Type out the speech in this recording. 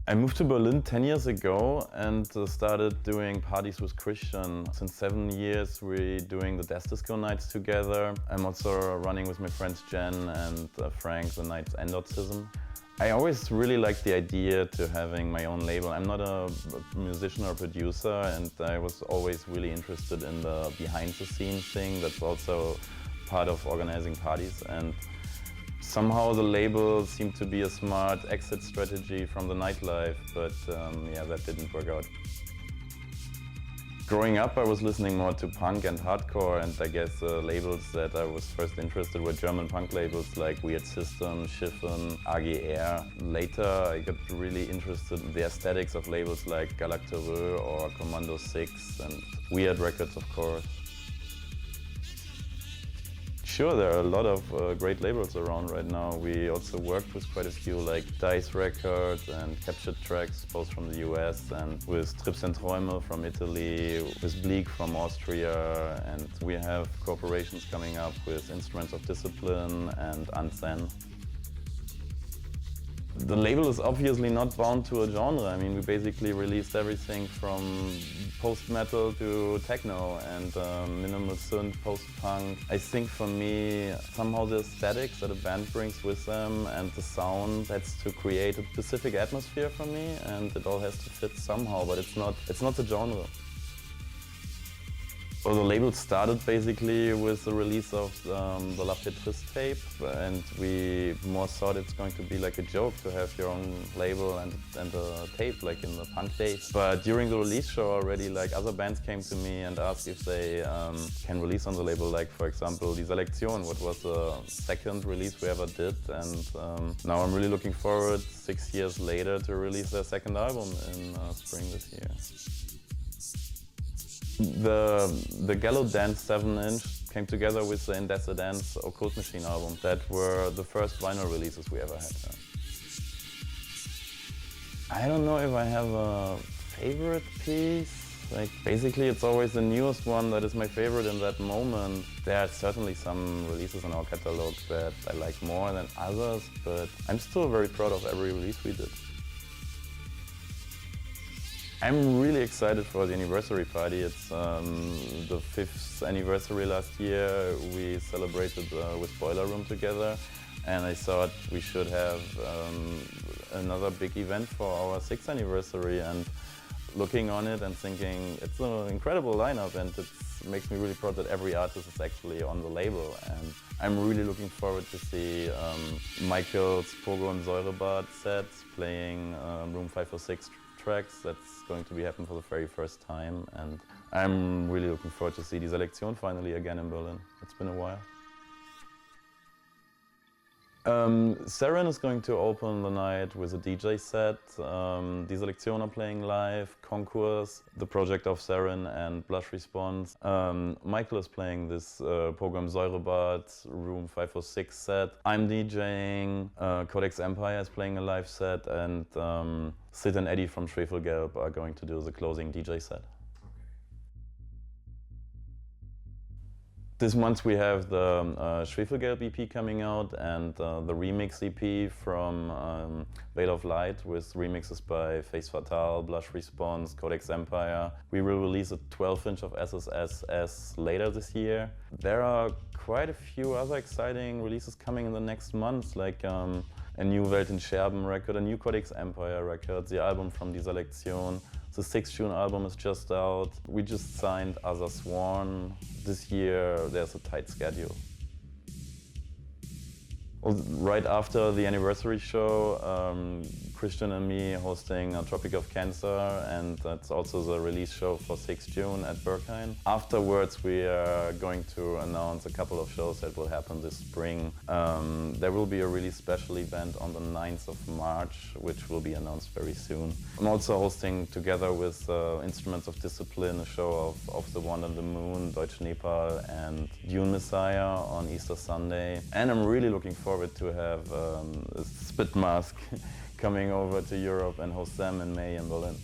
I moved to Berlin 10 years ago and started doing parties with Christian. Since 7 years we're doing the Death Disco nights together. I'm also running with my friends Jen and Frank the nights Endorcism. I always really liked the idea to having my own label. I'm not a musician or producer, and I was always really interested in the behind the scenes thing that's also part of organizing parties. And somehow the label seemed to be a smart exit strategy from the nightlife, but yeah, that didn't work out. Growing up, I was listening more to punk and hardcore, and I guess the labels that I was first interested were German punk labels like Weird System, Schiffen, AGR. Later, I got really interested in the aesthetics of labels like Galactoreux or Commando 6 and Weird Records, of course. Sure, there are a lot of great labels around right now. We also worked with quite a few like Dice Records and Captured Tracks, both from the US, and with Trips and Träume from Italy, with Bleak from Austria, and we have cooperations coming up with Instruments of Discipline and Anzen. The label is obviously not bound to a genre. I mean, we basically released everything from post-metal to techno and minimal synth, post-punk. I think for me, somehow the aesthetics that a band brings with them and the sound has to create a specific atmosphere for me, and it all has to fit somehow, but it's not the genre. Well, the label started basically with the release of the La Pétrisse tape, and we more thought it's going to be like a joke to have your own label and a tape like in the punk days. But during the release show already, like other bands came to me and asked if they can release on the label, like for example Die Selektion, what was the second release we ever did, and now I'm really looking forward 6 years later to release their second album in spring this year. The Gallo Dance 7-inch came together with the Indecent Dance Occult Machine album. That were the first vinyl releases we ever had. I don't know if I have a favorite piece. Like basically it's always the newest one that is my favorite in that moment. There are certainly some releases in our catalog that I like more than others, but I'm still very proud of every release we did. I'm really excited for the anniversary party. It's the 5th anniversary last year. We celebrated with Boiler Room together, and I thought we should have another big event for our 6th anniversary. And looking on it and thinking, it's an incredible lineup, and it makes me really proud that every artist is actually on the label. And I'm really looking forward to see Michael's Pogrom Säurebad set playing Room 506 tracks. That's going to be happening for the very first time, and I'm really looking forward to see Die Selektion finally again in Berlin. It's been a while. Saren is going to open the night with a DJ set. Die Selektion are playing live, Concourse, the project of Saren and Blush Response. Michael is playing this Pogrom Säurebad Room 506 set. I'm DJing, Codex Empire is playing a live set, and Sid and Eddie from Schwefelgelb are going to do the closing DJ set. This month we have the Schwefelgelb EP coming out and the remix EP from Veil of Light with remixes by Face Fatale, Blush Response, Codex Empire. We will release a 12-inch of SSSS later this year. There are quite a few other exciting releases coming in the next months, like a new Welt in Scherben record, a new Codex Empire record, the album from Die Selektion. The 6th June album is just out. We just signed Other Sworn. This year there's a tight schedule. Well, right after the anniversary show, Christian and me hosting a Tropic of Cancer, and that's also the release show for 6th June at Berghain. Afterwards we are going to announce a couple of shows that will happen this spring. There will be a really special event on the 9th of March, which will be announced very soon. I'm also hosting, together with Instruments of Discipline, a show of The One and the Moon, Deutsch Nepal, and Dune Messiah on Easter Sunday. And I'm really looking forward to have Spit Mask coming over to Europe and host them in May in Berlin.